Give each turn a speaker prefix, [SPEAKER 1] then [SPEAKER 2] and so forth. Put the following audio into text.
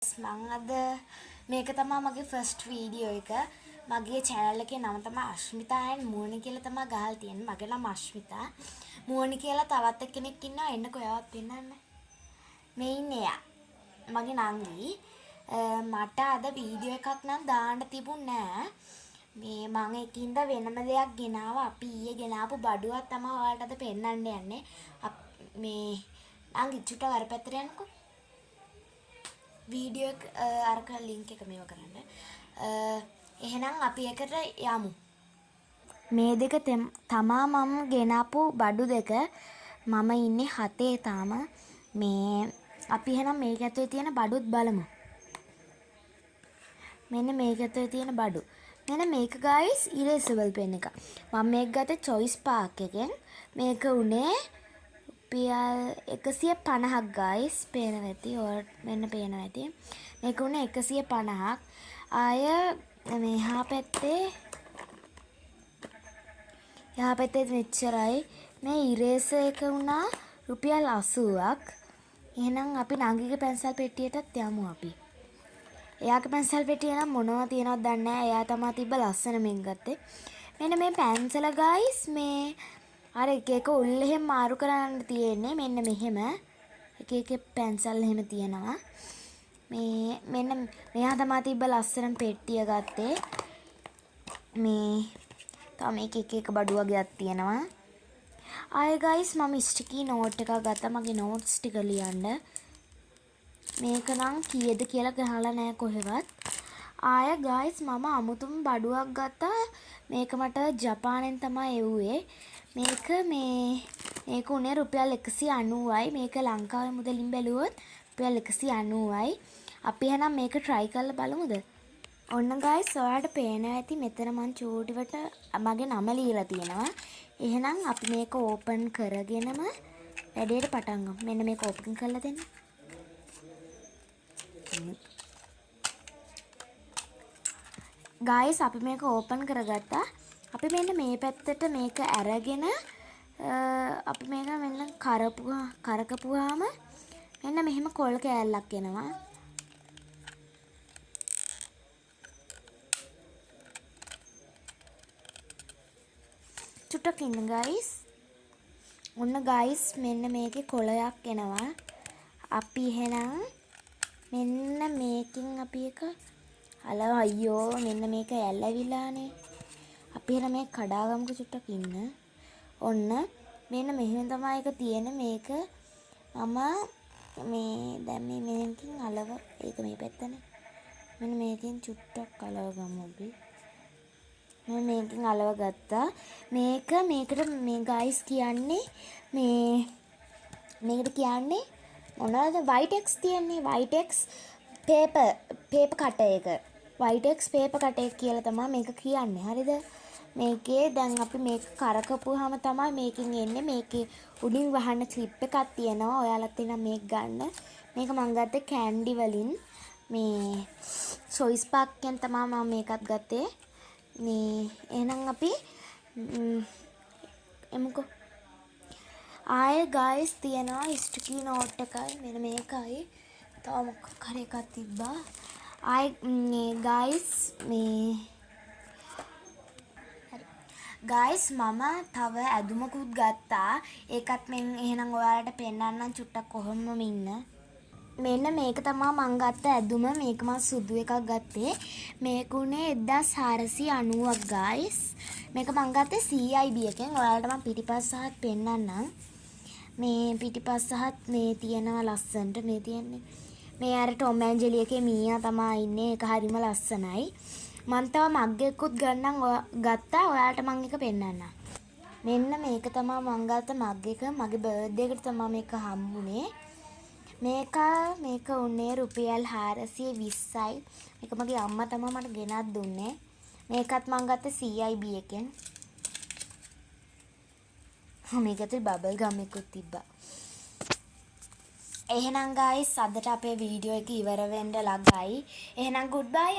[SPEAKER 1] මං අද මේක තමයි මගේ ෆස්ට් වීඩියෝ එක. මගේ channel එකේ නම තමයි අශ්මිතා and මෝනි කියලා තමයි ගහලා තියෙන්නේ. මගේ නම අශ්මිතා. මෝනි කියලා තවත් එක්කෙනෙක් ඉන්නවා. එන්නකෝ එයාවත් පෙන්නන්න. මේ ඉන්නේ එයා. මගේ නංගි. මට අද වීඩියෝ එකක් නම් දාන්න තිබුණේ නෑ. මේ මම එකින්ද වෙනම දෙයක් ගෙනාවා. අපි ඊයේ ගෙනාපු බඩුවක් තමයි ඔයාලට අද පෙන්නන්න යන්නේ. මේ නංගි චුට්ට වර පැත්තට යන්නකෝ. වීඩියෝ අරක ලින්ක් එක මේව කරන්න. එහෙනම් අපි එකට යමු. මේ දෙක තමා මම ගෙනාපු බඩු දෙක. මම ඉන්නේ 7 තාම. මේ අපි එහෙනම් මේක ඇතුලේ තියෙන බඩුත් බලමු. මෙන්න මේක ඇතුලේ තියෙන බඩු. මෙන්න මේක guys erasable pen එක. මම මේක ගත්තේ choice park එකෙන්. මේක උනේ රුපියල් 150ක් guys. පේනවා ඇති. ඔයාලට මෙන්න පේනවා ඇති. මේක උනේ 150ක්. ආය මේ එහා පැත්තේ මෙච්චරයි. මේ ඉරේසර් එක උනා රුපියල් 80ක්. එහෙනම් අපි නංගිගේ පැන්සල් පෙට්ටියටත් යමු අපි. එයාගේ පැන්සල් පෙට්ටිය නම් මොනවා තියෙනවද දන්නේ නැහැ. එයා තමයි තිබ්බ ලස්සන මේක ගත්තේ. මෙන්න මේ පැන්සල guys මේ අර එක එක උල් එහෙම මාරු කරන්න තියෙන්නේ. මෙන්න මෙහෙම එක එක පැන්සල් එහෙම තියෙනවා. මේ මෙන්න මෙයා තමයි තිබ්බ ලස්සන පෙට්ටිය ගත්තේ. මේ තව මේක එක එක බඩු වගේක් තියෙනවා. ආයෙ guys මම ස්ටිකි නෝට් එකක් ගත්තා මගේ නෝට්ස් ටික ලියන්න. මේක නම් කීයද කියලා ගහලා නැහැ කොහෙවත්. ආයෙ guys මම අමුතුම බඩුවක් ගත්තා. මේක මට ජපානයෙන් තමයි එව්වේ. මේක උනේ රුපියල් 190යි. මේක ලංකාවේ මුදලින් බැලුවොත් රුපියල් 190යි. අපි එහෙනම් මේක try කරලා බලමුද? ඔන්න guys ඔයාලට පේනවා ඇති මෙතන මං චූටිවට මගේ නම ලියලා තියෙනවා. එහෙනම් අපි මේක ඕපන් කරගෙනම වැඩේට පටන් ගමු. මෙන්න මේක ඕපන් කරලා දෙන්න. guys අපි මේක ඕපන් කරගත්තා. අපි මෙන්න මේ පැත්තට මේක අරගෙන අපි මේක මෙන්න කරකපුවාම මෙන්න මෙහෙම කොල් කෑල්ලක් එනවා. චුට්ටක් ඉන්න guys. ඔන්න guys මෙන්න මේකේ කොලයක් එනවා. අපි එහෙනම් මෙන්න මේකෙන් අපි එක අයියෝ මෙන්න මේක ඇලවිලානේ. අපි එහෙනම් මේක කඩාගමුකෝ චුට්ටක් ඉන්න. ඔන්න මෙන්න මෙහෙම තමයි එක තියෙන මේක. මම මේ දැන් මේකෙන් අලව ඒක මේ පැත්තනේ. මෙන්න මේකෙන් චුට්ටක් අලව ගමු අපි. මම මේකෙන් අලව ගත්තා. මේකට මේ guys කියන්නේ මේකට කියන්නේ මොනවද Vitex තියන්නේ Vitex paper cutter එක. Vitex paper cutter එක කියලා තමයි මේක කියන්නේ. හරිද? මේකේ දැන් අපි මේක කරකපුවාම තමයි මේකෙන් එන්නේ. මේකේ උඩින් වහන්න ක්ලිප් එකක් තියෙනවා. ඔයාලත් එනම් මේක ගන්න. මේක මම ගත්තේ කැන්ඩි වලින්. මේ choice park එකෙන් තමයි මම මේකත් ගත්තේ. මේ එහෙනම් අපි එමුකෝ. ආයේ guys තියනවා ස්ටිකි නෝට් එකයි මෙන්න මේකයි. තව මොකක් හරි එකක් තිබ්බා. ආයේ guys guys මම තව ඇදුමකුත් ගත්තා. ඒකත් මෙන්න එහෙනම් ඔයාලට පෙන්නන්නම් චුට්ටක් කොහොමම ඉන්න. මෙන්න මේක තමයි මං ගත්ත ඇදුම. මේක මම සුදු එකක් ගත්තේ. මේක උනේ 1490ක් guys. මේක මං ගත්තේ CIB එකෙන්. ඔයාලට මම පිටිපස්සහත් පෙන්නන්නම්. මේ පිටිපස්සහත් මේ තියෙනවා ලස්සනට මේ තියෙන්නේ. මේ අර ටොම් ඇන්ඩ් ජෙලි එකේ මීයා තමයි ඉන්නේ. ඒක හරිම ලස්සනයි. මං තව මග් එකකුත් ගත්තා. ඔයාලට මං එක පෙන්නන්නම්. මෙන්න මේක තමයි මං ගත්ත මග් එක. මගේ බර්ත්ඩේ එකට තමයි මේක හම්බුනේ. මේක උනේ රුපියල් 420යි. මේක මගේ අම්මා තමයි මට ගෙනත් දුන්නේ. මේකත් මං ගත්තේ CIB එකෙන්. මේක ඇතුලේ බබල් ගම් එකකුත් තිබ්බා. එහෙනම් guys අදට අපේ වීඩියෝ එක ඉවර වෙන්න ළඟයි. එහෙනම් goodbye.